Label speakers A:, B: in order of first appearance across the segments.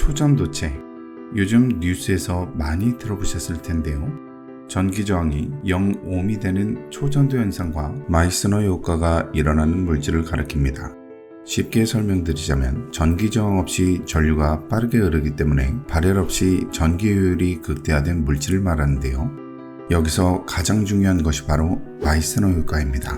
A: 초전도체. 요즘 뉴스에서 많이 들어보셨을 텐데요. 전기저항이 0ohm이 되는 초전도 현상과 마이스너 효과가 일어나는 물질을 가리킵니다. 쉽게 설명드리자면 전기저항 없이 전류가 빠르게 흐르기 때문에 발열 없이 전기 효율이 극대화된 물질을 말하는데요. 여기서 가장 중요한 것이 바로 마이스너 효과입니다.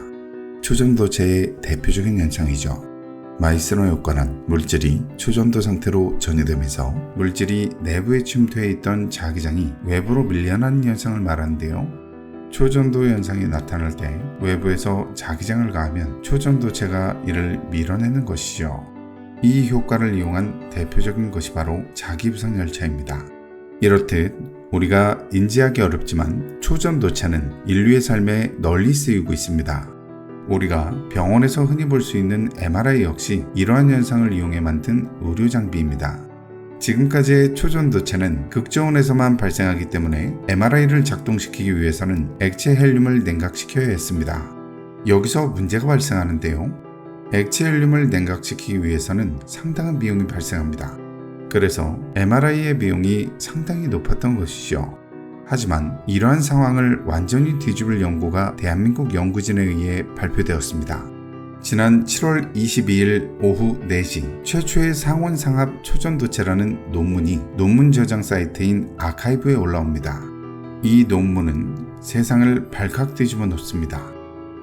A: 초전도체의 대표적인 현상이죠. 마이스너 효과는 물질이 초전도 상태로 전이되면서 물질이 내부에 침투해 있던 자기장이 외부로 밀려나는 현상을 말하는데요. 초전도 현상이 나타날 때 외부에서 자기장을 가하면 초전도체가 이를 밀어내는 것이죠. 이 효과를 이용한 대표적인 것이 바로 자기부상 열차입니다. 이렇듯 우리가 인지하기 어렵지만 초전도체는 인류의 삶에 널리 쓰이고 있습니다. 우리가 병원에서 흔히 볼 수 있는 MRI 역시 이러한 현상을 이용해 만든 의료 장비입니다. 지금까지의 초전도체는 극저온에서만 발생하기 때문에 MRI를 작동시키기 위해서는 액체 헬륨을 냉각시켜야 했습니다. 여기서 문제가 발생하는데요. 액체 헬륨을 냉각시키기 위해서는 상당한 비용이 발생합니다. 그래서 MRI의 비용이 상당히 높았던 것이죠. 하지만 이러한 상황을 완전히 뒤집을 연구가 대한민국 연구진에 의해 발표되었습니다. 지난 7월 22일 오후 4시 최초의 상온상합 초전도체라는 논문이 논문 저장 사이트인 아카이브에 올라옵니다. 이 논문은 세상을 발칵 뒤집어 놓습니다.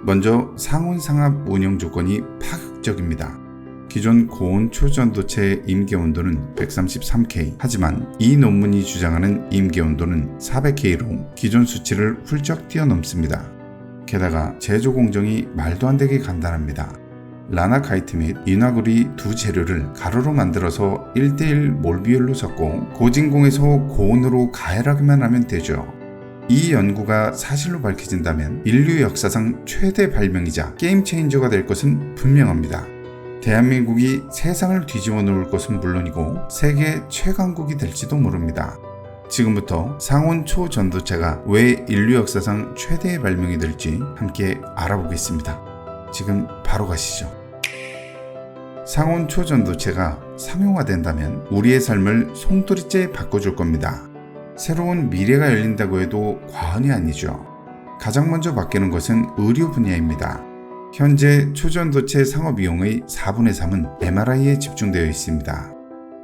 A: 먼저 상온상합 운영 조건이 파격적입니다. 기존 고온 초전도체의 임계온도는 133K, 하지만 이 논문이 주장하는 임계온도는 400K로 기존 수치를 훌쩍 뛰어넘습니다. 게다가 제조 공정이 말도 안 되게 간단합니다. 라나카이트 및 인화구리 두 재료를 가루로 만들어서 1:1 몰 비율로 섞고 고진공에서 고온으로 가열하기만 하면 되죠. 이 연구가 사실로 밝혀진다면 인류 역사상 최대 발명이자 게임 체인저가 될 것은 분명합니다. 대한민국이 세상을 뒤집어 놓을 것은 물론이고 세계 최강국이 될지도 모릅니다. 지금부터 상온 초전도체가 왜 인류 역사상 최대의 발명이 될지 함께 알아보겠습니다. 지금 바로 가시죠. 상온 초전도체가 상용화된다면 우리의 삶을 송두리째 바꿔줄 겁니다. 새로운 미래가 열린다고 해도 과언이 아니죠. 가장 먼저 바뀌는 것은 의료 분야입니다. 현재 초전도체 상업비용의 4분의 3은 MRI에 집중되어 있습니다.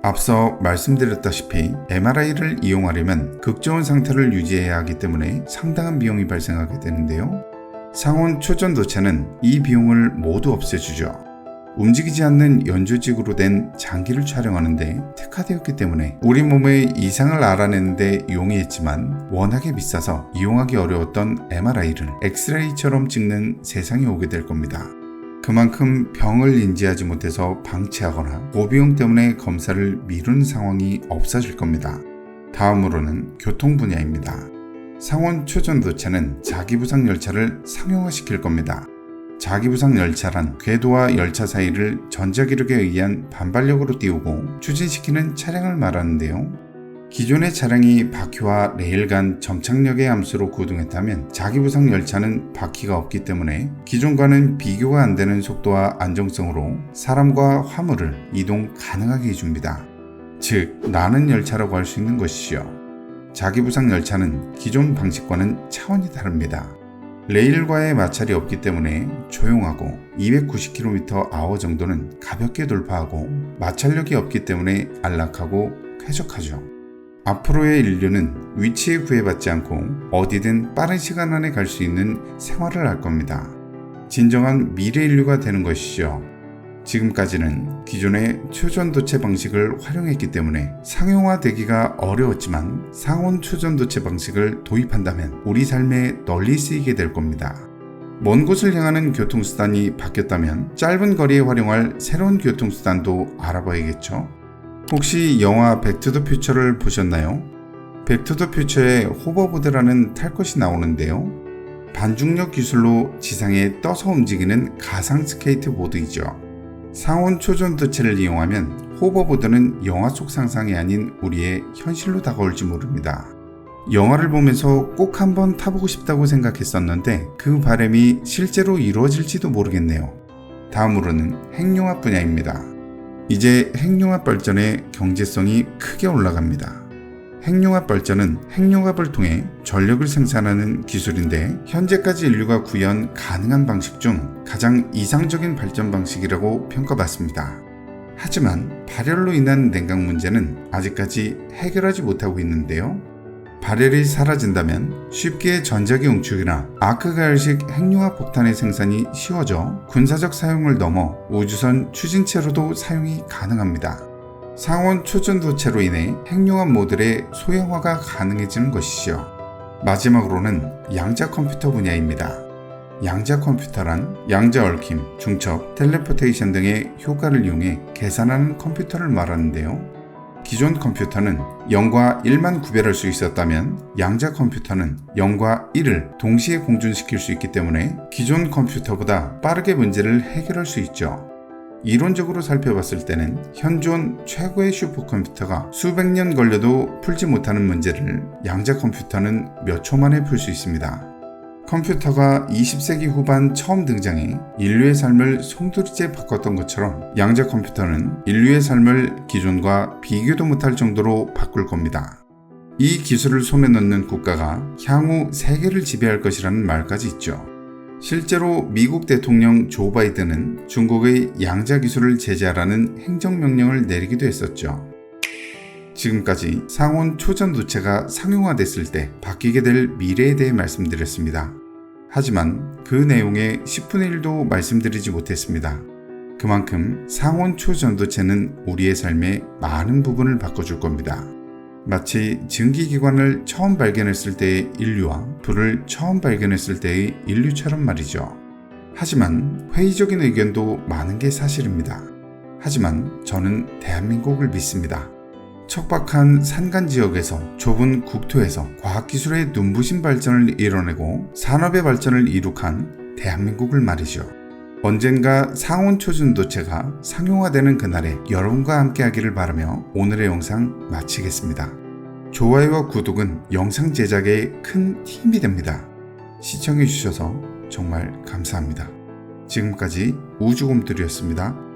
A: 앞서 말씀드렸다시피 MRI를 이용하려면 극저온 상태를 유지해야 하기 때문에 상당한 비용이 발생하게 되는데요. 상온 초전도체는 이 비용을 모두 없애주죠. 움직이지 않는 연조직으로 된 장기를 촬영하는데 특화되었기 때문에 우리 몸의 이상을 알아내는데 용이했지만 워낙에 비싸서 이용하기 어려웠던 MRI를 엑스레이처럼 찍는 세상이 오게 될 겁니다. 그만큼 병을 인지하지 못해서 방치하거나 고비용 때문에 검사를 미루는 상황이 없어질 겁니다. 다음으로는 교통 분야입니다. 상온 초전도체는 자기부상 열차를 상용화시킬 겁니다. 자기부상 열차란 궤도와 열차 사이를 전자기력에 의한 반발력으로 띄우고 추진시키는 차량을 말하는데요. 기존의 차량이 바퀴와 레일 간 점착력의 함수로 구동했다면 자기부상 열차는 바퀴가 없기 때문에 기존과는 비교가 안 되는 속도와 안정성으로 사람과 화물을 이동 가능하게 해줍니다. 즉, 나는 열차라고 할 수 있는 것이죠. 자기부상 열차는 기존 방식과는 차원이 다릅니다. 레일과의 마찰이 없기 때문에 조용하고 290km/h 정도는 가볍게 돌파하고 마찰력이 없기 때문에 안락하고 쾌적하죠. 앞으로의 인류는 위치에 구애받지 않고 어디든 빠른 시간 안에 갈 수 있는 생활을 할 겁니다. 진정한 미래 인류가 되는 것이죠. 지금까지는 기존의 초전도체 방식을 활용했기 때문에 상용화되기가 어려웠지만 상온 초전도체 방식을 도입한다면 우리 삶에 널리 쓰이게 될 겁니다. 먼 곳을 향하는 교통수단이 바뀌었다면 짧은 거리에 활용할 새로운 교통수단도 알아봐야겠죠. 혹시 영화 백투더퓨처를 보셨나요? 백투더퓨처에 호버보드라는 탈 것이 나오는데요. 반중력 기술로 지상에 떠서 움직이는 가상 스케이트보드이죠. 상온 초전도체를 이용하면 호버보드는 영화 속 상상이 아닌 우리의 현실로 다가올지 모릅니다. 영화를 보면서 꼭 한번 타보고 싶다고 생각했었는데 그 바람이 실제로 이루어질지도 모르겠네요. 다음으로는 핵융합 분야입니다. 이제 핵융합 발전의 경제성이 크게 올라갑니다. 핵융합 발전은 핵융합을 통해 전력을 생산하는 기술인데 현재까지 인류가 구현 가능한 방식 중 가장 이상적인 발전 방식이라고 평가받습니다. 하지만 발열로 인한 냉각 문제는 아직까지 해결하지 못하고 있는데요. 발열이 사라진다면 쉽게 전자기 응축이나 아크가열식 핵융합 폭탄의 생산이 쉬워져 군사적 사용을 넘어 우주선 추진체로도 사용이 가능합니다. 상온 초전도체로 인해 핵융합 모듈의 소형화가 가능해지는 것이죠. 마지막으로는 양자 컴퓨터 분야입니다. 양자 컴퓨터란 양자 얽힘, 중첩, 텔레포테이션 등의 효과를 이용해 계산하는 컴퓨터를 말하는데요. 기존 컴퓨터는 0과 1만 구별할 수 있었다면 양자 컴퓨터는 0과 1을 동시에 공존시킬 수 있기 때문에 기존 컴퓨터보다 빠르게 문제를 해결할 수 있죠. 이론적으로 살펴봤을 때는 현존 최고의 슈퍼컴퓨터가 수백 년 걸려도 풀지 못하는 문제를 양자 컴퓨터는 몇 초 만에 풀 수 있습니다. 컴퓨터가 20세기 후반 처음 등장해 인류의 삶을 송두리째 바꿨던 것처럼 양자 컴퓨터는 인류의 삶을 기존과 비교도 못할 정도로 바꿀 겁니다. 이 기술을 손에 넣는 국가가 향후 세계를 지배할 것이라는 말까지 있죠. 실제로 미국 대통령 조 바이든은 중국의 양자 기술을 제재하라는 행정명령을 내리기도 했었죠. 지금까지 상온 초전도체가 상용화됐을 때 바뀌게 될 미래에 대해 말씀드렸습니다. 하지만 그 내용의 10분의 1도 말씀드리지 못했습니다. 그만큼 상온 초전도체는 우리의 삶의 많은 부분을 바꿔줄 겁니다. 마치 증기기관을 처음 발견했을 때의 인류와 불을 처음 발견했을 때의 인류처럼 말이죠. 하지만 회의적인 의견도 많은 게 사실입니다. 하지만 저는 대한민국을 믿습니다. 척박한 산간 지역에서 좁은 국토에서 과학기술의 눈부신 발전을 이뤄내고 산업의 발전을 이룩한 대한민국을 말이죠. 언젠가 상온 초전도체가 상용화되는 그날에 여러분과 함께 하기를 바라며 오늘의 영상 마치겠습니다. 좋아요와 구독은 영상 제작에 큰 힘이 됩니다. 시청해주셔서 정말 감사합니다. 지금까지 우주곰들이었습니다.